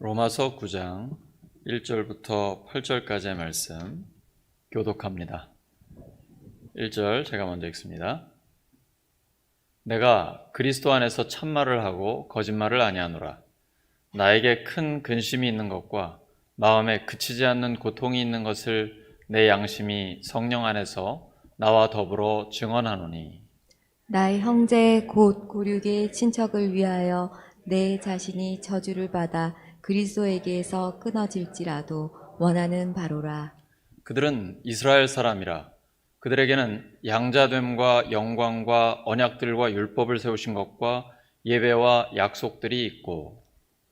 로마서 9장 1절부터 8절까지의 말씀 교독합니다. 1절 제가 먼저 읽습니다. 내가 그리스도 안에서 참말을 하고 거짓말을 아니하노라. 나에게 큰 근심이 있는 것과 마음에 그치지 않는 고통이 있는 것을 내 양심이 성령 안에서 나와 더불어 증언하노니 나의 형제 곧 고륙의 친척을 위하여 내 자신이 저주를 받아 그리스도에게서 끊어질지라도 원하는 바로라. 그들은 이스라엘 사람이라. 그들에게는 양자됨과 영광과 언약들과 율법을 세우신 것과 예배와 약속들이 있고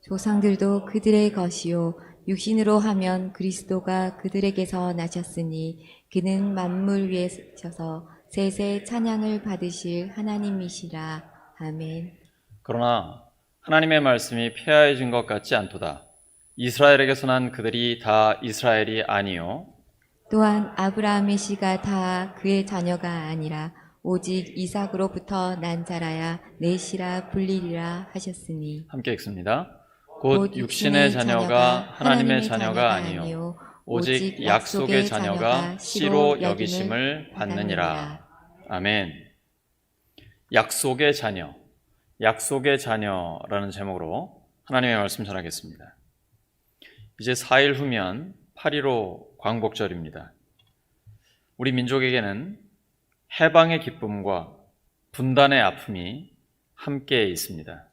조상들도 그들의 것이요 육신으로 하면 그리스도가 그들에게서 나셨으니 그는 만물 위에 서서 세세 찬양을 받으실 하나님이시라. 아멘. 그러나 하나님의 말씀이 폐하해진 것 같지 않도다. 이스라엘에게서 난 그들이 다 이스라엘이 아니요 또한 아브라함의 씨가 다 그의 자녀가 아니라 오직 이삭으로부터 난 자라야 내 씨라 불리리라 하셨으니 함께 읽습니다. 곧 육신의 자녀가 하나님의 자녀가 아니요 오직 약속의 자녀가 씨로 여기심을 받느니라. 아멘. 약속의 자녀, 약속의 자녀라는 제목으로 하나님의 말씀 전하겠습니다. 이제 4일 후면 8.15 광복절입니다. 우리 민족에게는 해방의 기쁨과 분단의 아픔이 함께 있습니다.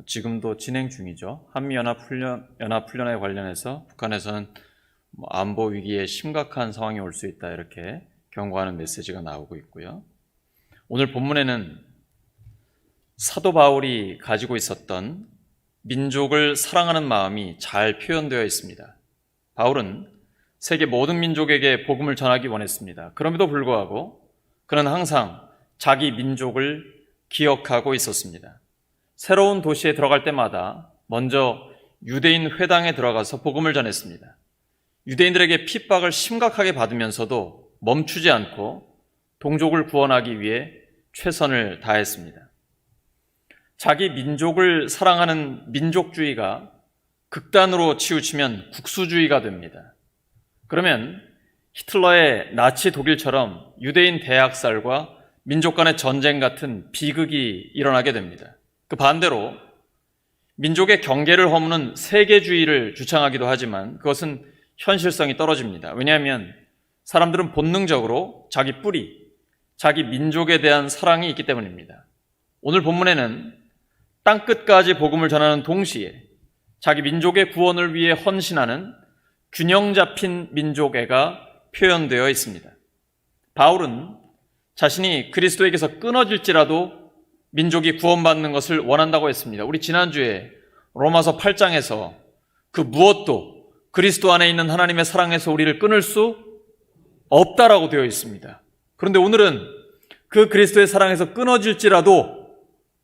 지금도 진행 중이죠. 한미연합훈련에 관련해서 북한에서는 안보 위기에 심각한 상황이 올 수 있다 이렇게 경고하는 메시지가 나오고 있고요. 오늘 본문에는 사도 바울이 가지고 있었던 민족을 사랑하는 마음이 잘 표현되어 있습니다. 바울은 세계 모든 민족에게 복음을 전하기 원했습니다. 그럼에도 불구하고 그는 항상 자기 민족을 기억하고 있었습니다. 새로운 도시에 들어갈 때마다 먼저 유대인 회당에 들어가서 복음을 전했습니다. 유대인들에게 핍박을 심각하게 받으면서도 멈추지 않고 동족을 구원하기 위해 최선을 다했습니다. 자기 민족을 사랑하는 민족주의가 극단으로 치우치면 국수주의가 됩니다. 그러면 히틀러의 나치 독일처럼 유대인 대학살과 민족 간의 전쟁 같은 비극이 일어나게 됩니다. 그 반대로 민족의 경계를 허무는 세계주의를 주창하기도 하지만 그것은 현실성이 떨어집니다. 왜냐하면 사람들은 본능적으로 자기 뿌리, 자기 민족에 대한 사랑이 있기 때문입니다. 오늘 본문에는 땅끝까지 복음을 전하는 동시에 자기 민족의 구원을 위해 헌신하는 균형 잡힌 민족애가 표현되어 있습니다. 바울은 자신이 그리스도에게서 끊어질지라도 민족이 구원받는 것을 원한다고 했습니다. 우리 지난주에 로마서 8장에서 그 무엇도 그리스도 안에 있는 하나님의 사랑에서 우리를 끊을 수 없다라고 되어 있습니다. 그런데 오늘은 그 그리스도의 사랑에서 끊어질지라도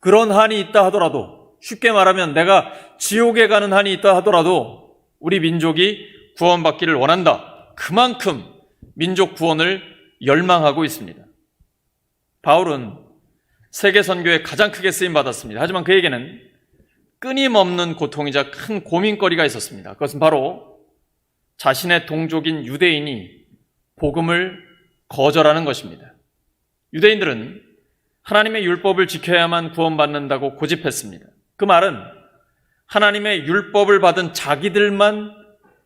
그런 한이 있다 하더라도, 쉽게 말하면 내가 지옥에 가는 한이 있다 하더라도 우리 민족이 구원받기를 원한다. 그만큼 민족 구원을 열망하고 있습니다. 바울은 세계 선교에 가장 크게 쓰임 받았습니다. 하지만 그에게는 끊임없는 고통이자 큰 고민거리가 있었습니다. 그것은 바로 자신의 동족인 유대인이 복음을 거절하는 것입니다. 유대인들은 하나님의 율법을 지켜야만 구원받는다고 고집했습니다. 그 말은 하나님의 율법을 받은 자기들만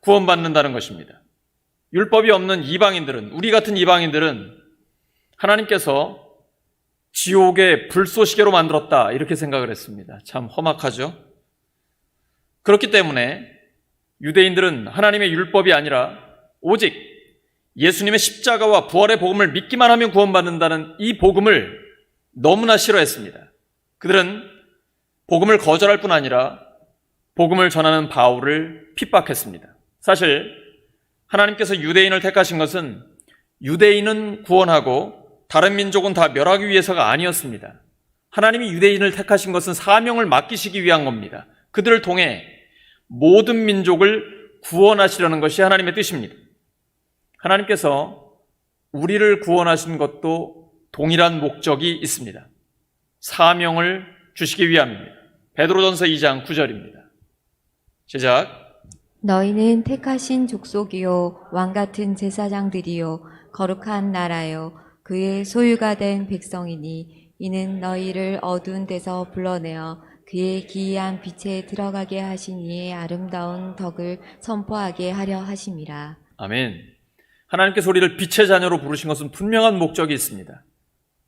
구원받는다는 것입니다. 율법이 없는 이방인들은, 우리 같은 이방인들은 하나님께서 지옥의 불쏘시개로 만들었다 이렇게 생각을 했습니다. 참 험악하죠? 그렇기 때문에 유대인들은 하나님의 율법이 아니라 오직 예수님의 십자가와 부활의 복음을 믿기만 하면 구원받는다는 이 복음을 너무나 싫어했습니다. 그들은 복음을 거절할 뿐 아니라 복음을 전하는 바울을 핍박했습니다. 사실 하나님께서 유대인을 택하신 것은 유대인은 구원하고 다른 민족은 다 멸하기 위해서가 아니었습니다. 하나님이 유대인을 택하신 것은 사명을 맡기시기 위한 겁니다. 그들을 통해 모든 민족을 구원하시려는 것이 하나님의 뜻입니다. 하나님께서 우리를 구원하신 것도 동일한 목적이 있습니다. 사명을 주시기 위함입니다. 베드로전서 2장 9절입니다. 시작. 너희는 택하신 족속이요 왕같은 제사장들이요 거룩한 나라요 그의 소유가 된 백성이니 이는 너희를 어두운 데서 불러내어 그의 기이한 빛에 들어가게 하신 이의 아름다운 덕을 선포하게 하려 하심이라. 아멘. 하나님께서 우리를 빛의 자녀로 부르신 것은 분명한 목적이 있습니다.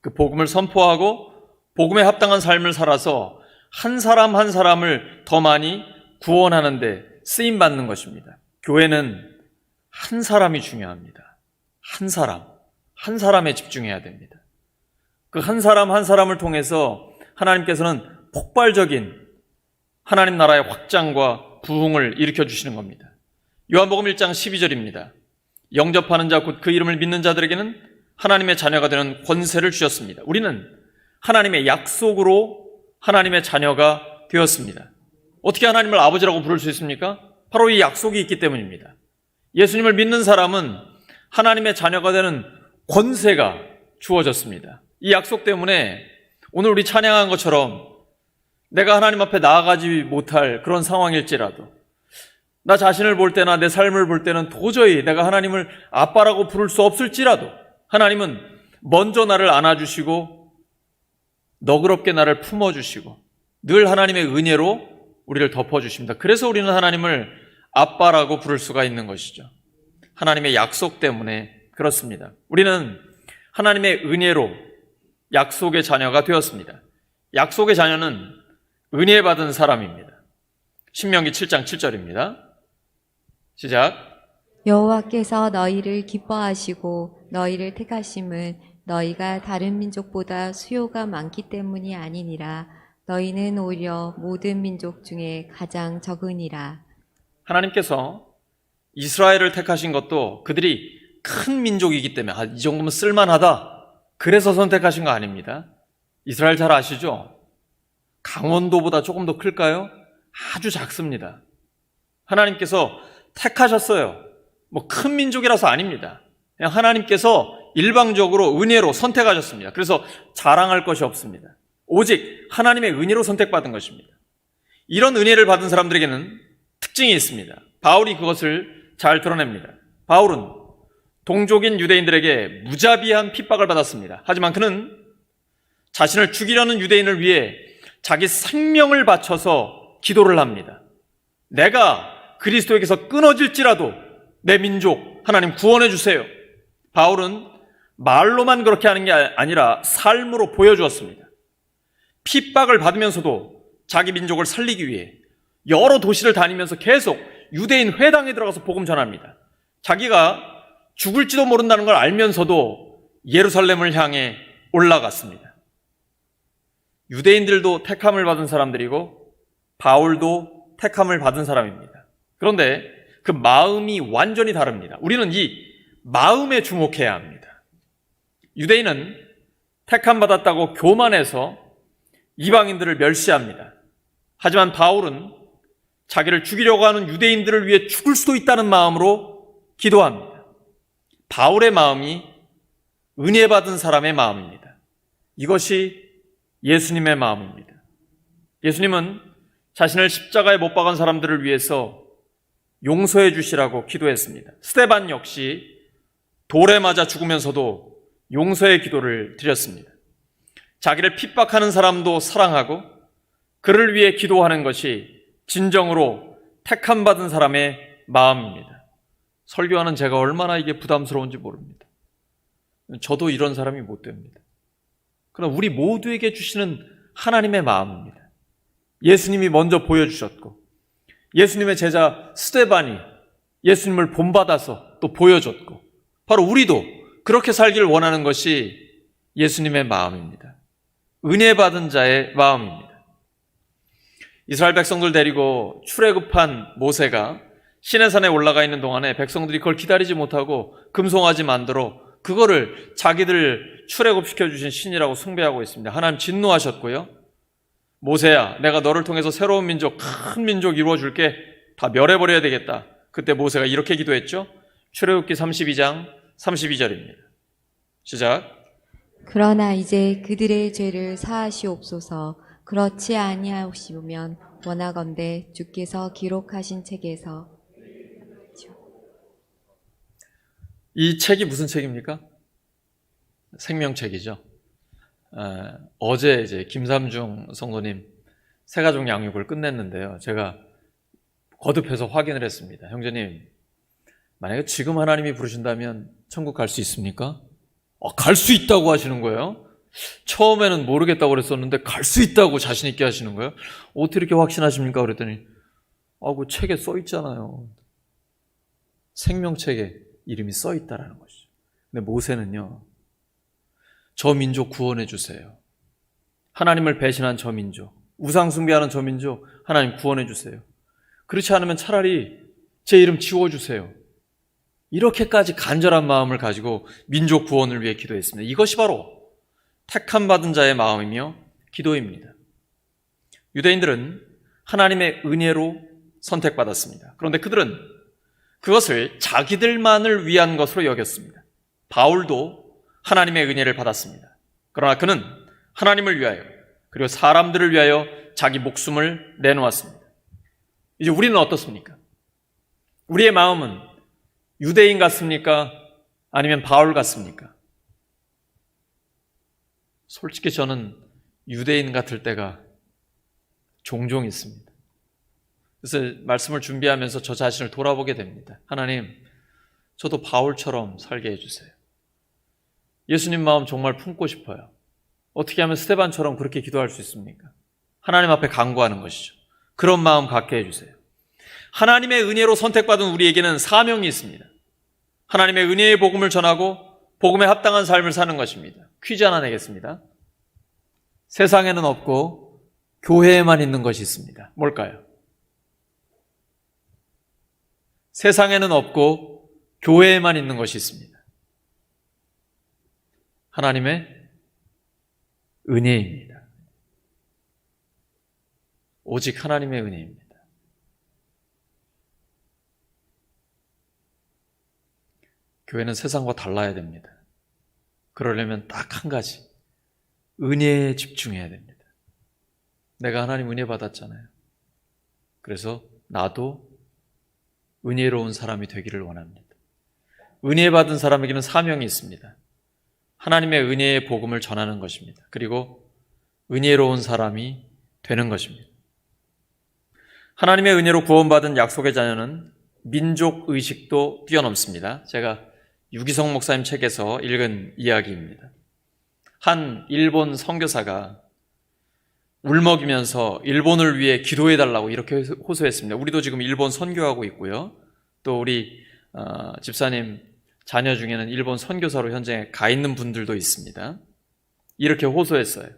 그 복음을 선포하고 복음에 합당한 삶을 살아서 한 사람 한 사람을 더 많이 구원하는 데 쓰임 받는 것입니다. 교회는 한 사람이 중요합니다. 한 사람에 집중해야 됩니다. 그 한 사람 한 사람을 통해서 하나님께서는 폭발적인 하나님 나라의 확장과 부흥을 일으켜 주시는 겁니다. 요한복음 1장 12절입니다. 영접하는 자 곧 그 이름을 믿는 자들에게는 하나님의 자녀가 되는 권세를 주셨습니다. 우리는 하나님의 약속으로 하나님의 자녀가 되었습니다. 어떻게 하나님을 아버지라고 부를 수 있습니까? 바로 이 약속이 있기 때문입니다. 예수님을 믿는 사람은 하나님의 자녀가 되는 권세가 주어졌습니다. 이 약속 때문에 오늘 우리 찬양한 것처럼 내가 하나님 앞에 나아가지 못할 그런 상황일지라도 나 자신을 볼 때나 내 삶을 볼 때는 도저히 내가 하나님을 아빠라고 부를 수 없을지라도 하나님은 먼저 나를 안아주시고 너그럽게 나를 품어주시고 늘 하나님의 은혜로 우리를 덮어주십니다. 그래서 우리는 하나님을 아빠라고 부를 수가 있는 것이죠. 하나님의 약속 때문에 그렇습니다. 우리는 하나님의 은혜로 약속의 자녀가 되었습니다. 약속의 자녀는 은혜 받은 사람입니다. 신명기 7장 7절입니다. 시작. 여호와께서 너희를 기뻐하시고 너희를 택하심은 너희가 다른 민족보다 수요가 많기 때문이 아니니라. 너희는 오히려 모든 민족 중에 가장 적으니라. 하나님께서 이스라엘을 택하신 것도 그들이 큰 민족이기 때문에 이 정도면 쓸만하다 그래서 선택하신 거 아닙니다. 이스라엘 잘 아시죠? 강원도보다 조금 더 클까요? 아주 작습니다. 하나님께서 택하셨어요. 뭐 큰 민족이라서 아닙니다. 그냥 하나님께서 일방적으로 은혜로 선택하셨습니다. 그래서 자랑할 것이 없습니다. 오직 하나님의 은혜로 선택받은 것입니다. 이런 은혜를 받은 사람들에게는 특징이 있습니다. 바울이 그것을 잘 드러냅니다. 바울은 동족인 유대인들에게 무자비한 핍박을 받았습니다. 하지만 그는 자신을 죽이려는 유대인을 위해 자기 생명을 바쳐서 기도를 합니다. 내가 그리스도에게서 끊어질지라도 내 민족 하나님 구원해 주세요. 바울은 말로만 그렇게 하는 게 아니라 삶으로 보여주었습니다. 핍박을 받으면서도 자기 민족을 살리기 위해 여러 도시를 다니면서 계속 유대인 회당에 들어가서 복음 전합니다. 자기가 죽을지도 모른다는 걸 알면서도 예루살렘을 향해 올라갔습니다. 유대인들도 택함을 받은 사람들이고 바울도 택함을 받은 사람입니다. 그런데 그 마음이 완전히 다릅니다. 우리는 이 마음에 주목해야 합니다. 유대인은 택함 받았다고 교만해서 이방인들을 멸시합니다. 하지만 바울은 자기를 죽이려고 하는 유대인들을 위해 죽을 수도 있다는 마음으로 기도합니다. 바울의 마음이 은혜 받은 사람의 마음입니다. 이것이 예수님의 마음입니다. 예수님은 자신을 십자가에 못 박은 사람들을 위해서 용서해 주시라고 기도했습니다. 스데반 역시 돌에 맞아 죽으면서도 용서의 기도를 드렸습니다. 자기를 핍박하는 사람도 사랑하고 그를 위해 기도하는 것이 진정으로 택함 받은 사람의 마음입니다. 설교하는 제가 얼마나 이게 부담스러운지 모릅니다. 저도 이런 사람이 못 됩니다. 그러나 우리 모두에게 주시는 하나님의 마음입니다. 예수님이 먼저 보여주셨고 예수님의 제자 스데반이 예수님을 본받아서 또 보여줬고 바로 우리도 그렇게 살기를 원하는 것이 예수님의 마음입니다. 은혜 받은 자의 마음입니다. 이스라엘 백성들 데리고 출애굽한 모세가 시내산에 올라가 있는 동안에 백성들이 그걸 기다리지 못하고 금송아지 만들어 그거를 자기들 출애굽시켜 주신 신이라고 숭배하고 있습니다. 하나님 진노하셨고요. 모세야, 내가 너를 통해서 새로운 민족, 큰 민족 이루어줄게. 다 멸해버려야 되겠다. 그때 모세가 이렇게 기도했죠. 출애굽기 32장 32절입니다. 시작. 그러나 이제 그들의 죄를 사하시옵소서. 그렇지 아니하시면 원하건대 주께서 기록하신 책에서. 이 책이 무슨 책입니까? 생명책이죠. 어제 이제 김삼중 성도님 새가족 양육을 끝냈는데요. 제가 거듭해서 확인을 했습니다. 형제님, 만약에 지금 하나님이 부르신다면 천국 갈 수 있습니까? 갈 수 있다고 하시는 거예요. 처음에는 모르겠다고 그랬었는데 갈 수 있다고 자신 있게 하시는 거예요. 어떻게 이렇게 확신하십니까? 그랬더니 그 책에 써 있잖아요. 생명책에 이름이 써 있다라는 것이죠. 근데 모세는요, 저 민족 구원해 주세요. 하나님을 배신한 저 민족, 우상 숭배하는 저 민족 하나님 구원해 주세요. 그렇지 않으면 차라리 제 이름 지워주세요. 이렇게까지 간절한 마음을 가지고 민족 구원을 위해 기도했습니다. 이것이 바로 택함 받은 자의 마음이며 기도입니다. 유대인들은 하나님의 은혜로 선택받았습니다. 그런데 그들은 그것을 자기들만을 위한 것으로 여겼습니다. 바울도 하나님의 은혜를 받았습니다. 그러나 그는 하나님을 위하여 그리고 사람들을 위하여 자기 목숨을 내놓았습니다. 이제 우리는 어떻습니까? 우리의 마음은 유대인 같습니까? 아니면 바울 같습니까? 솔직히 저는 유대인 같을 때가 종종 있습니다. 그래서 말씀을 준비하면서 저 자신을 돌아보게 됩니다. 하나님, 저도 바울처럼 살게 해주세요. 예수님 마음 정말 품고 싶어요. 어떻게 하면 스데반처럼 그렇게 기도할 수 있습니까? 하나님 앞에 간구하는 것이죠. 그런 마음 갖게 해주세요. 하나님의 은혜로 선택받은 우리에게는 사명이 있습니다. 하나님의 은혜의 복음을 전하고 복음에 합당한 삶을 사는 것입니다. 퀴즈 하나 내겠습니다. 세상에는 없고 교회에만 있는 것이 있습니다. 뭘까요? 세상에는 없고 교회에만 있는 것이 있습니다. 하나님의 은혜입니다. 오직 하나님의 은혜입니다. 교회는 세상과 달라야 됩니다. 그러려면 딱 한 가지, 은혜에 집중해야 됩니다. 내가 하나님 은혜 받았잖아요. 그래서 나도 은혜로운 사람이 되기를 원합니다. 은혜 받은 사람에게는 사명이 있습니다. 하나님의 은혜의 복음을 전하는 것입니다. 그리고 은혜로운 사람이 되는 것입니다. 하나님의 은혜로 구원받은 약속의 자녀는 민족 의식도 뛰어넘습니다. 제가 유기성 목사님 책에서 읽은 이야기입니다. 한 일본 선교사가 울먹이면서 일본을 위해 기도해달라고 이렇게 호소했습니다. 우리도 지금 일본 선교하고 있고요. 또 우리 집사님 자녀 중에는 일본 선교사로 현재 가 있는 분들도 있습니다. 이렇게 호소했어요.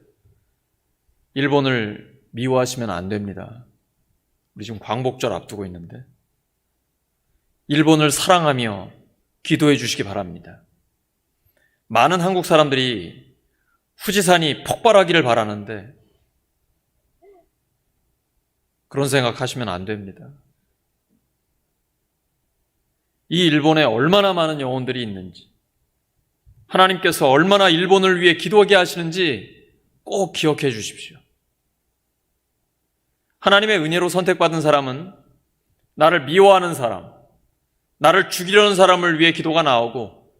일본을 미워하시면 안 됩니다. 우리 지금 광복절 앞두고 있는데 일본을 사랑하며 기도해 주시기 바랍니다. 많은 한국 사람들이 후지산이 폭발하기를 바라는데 그런 생각하시면 안 됩니다. 이 일본에 얼마나 많은 영혼들이 있는지, 하나님께서 얼마나 일본을 위해 기도하게 하시는지 꼭 기억해 주십시오. 하나님의 은혜로 선택받은 사람은 나를 미워하는 사람, 나를 죽이려는 사람을 위해 기도가 나오고,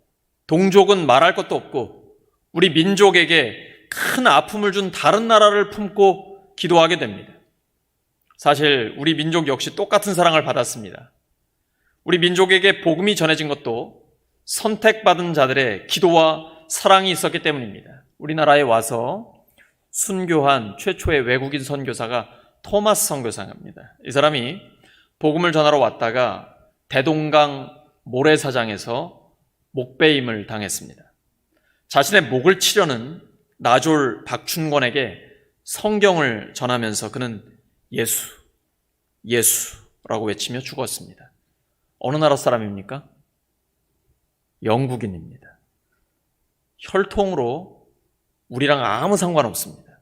동족은 말할 것도 없고 우리 민족에게 큰 아픔을 준 다른 나라를 품고 기도하게 됩니다. 사실 우리 민족 역시 똑같은 사랑을 받았습니다. 우리 민족에게 복음이 전해진 것도 선택받은 자들의 기도와 사랑이 있었기 때문입니다. 우리나라에 와서 순교한 최초의 외국인 선교사가 토마스 선교사입니다. 이 사람이 복음을 전하러 왔다가 대동강 모래사장에서 목베임을 당했습니다. 자신의 목을 치려는 나졸 박춘권에게 성경을 전하면서 그는 예수, 예수라고 외치며 죽었습니다. 어느 나라 사람입니까? 영국인입니다. 혈통으로 우리랑 아무 상관없습니다.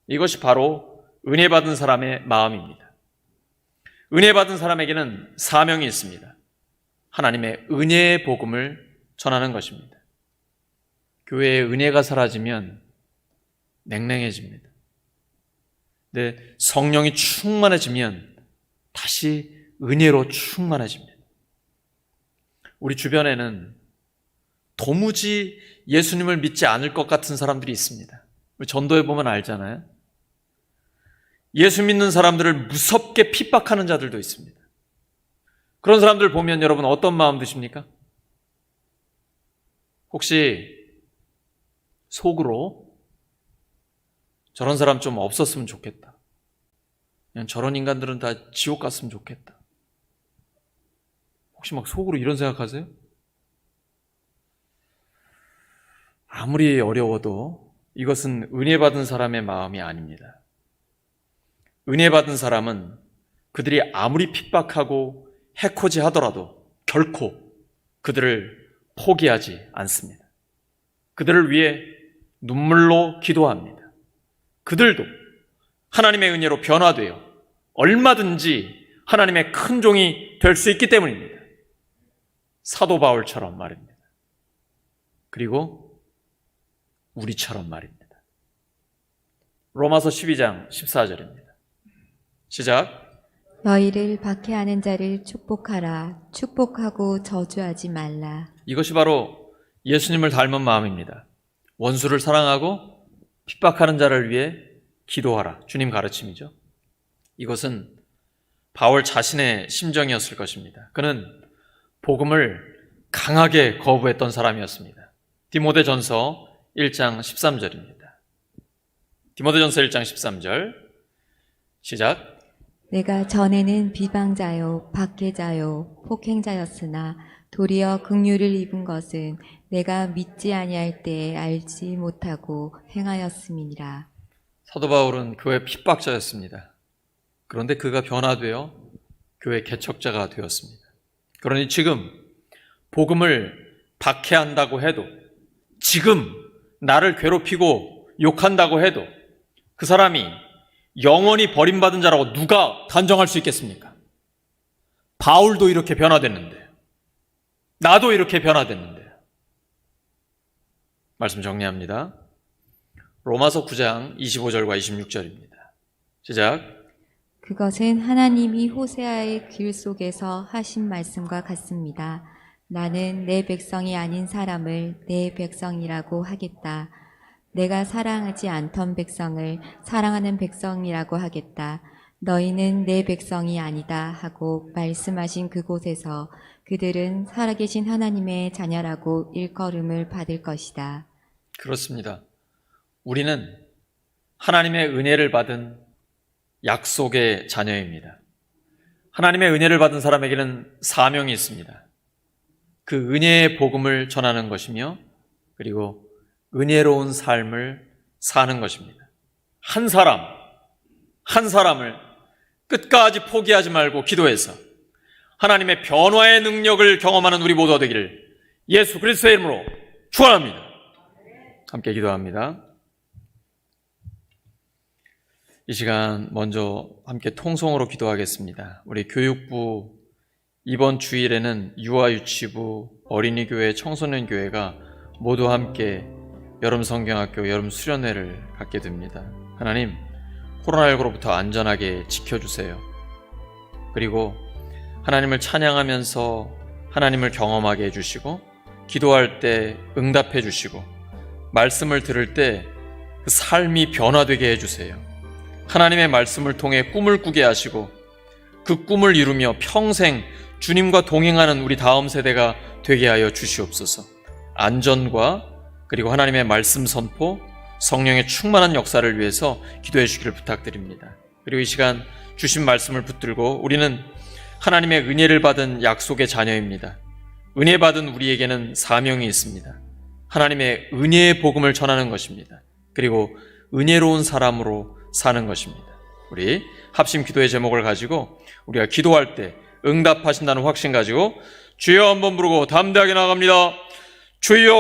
이것이 바로 은혜 받은 사람의 마음입니다. 은혜 받은 사람에게는 사명이 있습니다. 하나님의 은혜의 복음을 전하는 것입니다. 교회의 은혜가 사라지면 냉랭해집니다. 근데 성령이 충만해지면 다시 은혜로 충만해집니다. 우리 주변에는 도무지 예수님을 믿지 않을 것 같은 사람들이 있습니다. 우리 전도에 보면 알잖아요. 예수 믿는 사람들을 무섭게 핍박하는 자들도 있습니다. 그런 사람들 보면 여러분 어떤 마음 드십니까? 혹시 속으로 저런 사람 좀 없었으면 좋겠다. 그냥 저런 인간들은 다 지옥 갔으면 좋겠다. 혹시 막 속으로 이런 생각하세요? 아무리 어려워도 이것은 은혜 받은 사람의 마음이 아닙니다. 은혜 받은 사람은 그들이 아무리 핍박하고 해코지 하더라도 결코 그들을 포기하지 않습니다. 그들을 위해 눈물로 기도합니다. 그들도 하나님의 은혜로 변화되어 얼마든지 하나님의 큰 종이 될 수 있기 때문입니다. 사도 바울처럼 말입니다. 그리고 우리처럼 말입니다. 로마서 12장 14절입니다. 시작. 너희를 박해하는 자를 축복하라. 축복하고 저주하지 말라. 이것이 바로 예수님을 닮은 마음입니다. 원수를 사랑하고 핍박하는 자를 위해 기도하라. 주님 가르침이죠. 이것은 바울 자신의 심정이었을 것입니다. 그는 복음을 강하게 거부했던 사람이었습니다. 디모데전서 1장 13절입니다. 디모데전서 1장 13절 시작. 내가 전에는 비방자요 박해자요 폭행자였으나 도리어 긍휼을 입은 것은 내가 믿지 아니할 때에 알지 못하고 행하였음이니라. 사도 바울은 교회 핍박자였습니다. 그런데 그가 변화되어 교회 개척자가 되었습니다. 그러니 지금 복음을 박해한다고 해도, 지금 나를 괴롭히고 욕한다고 해도 그 사람이 영원히 버림받은 자라고 누가 단정할 수 있겠습니까? 바울도 이렇게 변화됐는데, 나도 이렇게 변화됐는데. 말씀 정리합니다. 로마서 9장 25절과 26절입니다. 시작. 그것은 하나님이 호세아의 귀 속에서 하신 말씀과 같습니다. 나는 내 백성이 아닌 사람을 내 백성이라고 하겠다. 내가 사랑하지 않던 백성을 사랑하는 백성이라고 하겠다. 너희는 내 백성이 아니다 하고 말씀하신 그곳에서 그들은 살아계신 하나님의 자녀라고 일컬음을 받을 것이다. 그렇습니다. 우리는 하나님의 은혜를 받은 약속의 자녀입니다. 하나님의 은혜를 받은 사람에게는 사명이 있습니다. 그 은혜의 복음을 전하는 것이며, 그리고 은혜로운 삶을 사는 것입니다. 한 사람을 끝까지 포기하지 말고 기도해서 하나님의 변화의 능력을 경험하는 우리 모두가 되기를 예수 그리스도의 이름으로 축원합니다. 함께 기도합니다. 이 시간 먼저 함께 통성으로 기도하겠습니다. 우리 교육부 이번 주일에는 유아유치부, 어린이교회, 청소년교회가 모두 함께 여름성경학교 여름수련회를 갖게 됩니다. 하나님, 코로나19로부터 안전하게 지켜주세요. 그리고 하나님을 찬양하면서 하나님을 경험하게 해주시고, 기도할 때 응답해 주시고, 말씀을 들을 때 그 삶이 변화되게 해주세요. 하나님의 말씀을 통해 꿈을 꾸게 하시고 그 꿈을 이루며 평생 주님과 동행하는 우리 다음 세대가 되게 하여 주시옵소서. 안전과 그리고 하나님의 말씀 선포, 성령의 충만한 역사를 위해서 기도해 주시기를 부탁드립니다. 그리고 이 시간 주신 말씀을 붙들고 우리는 하나님의 은혜를 받은 약속의 자녀입니다. 은혜 받은 우리에게는 사명이 있습니다. 하나님의 은혜의 복음을 전하는 것입니다. 그리고 은혜로운 사람으로 사는 것입니다. 우리 합심 기도의 제목을 가지고 우리가 기도할 때 응답하신다는 확신 가지고 주여 한번 부르고 담대하게 나갑니다. 주여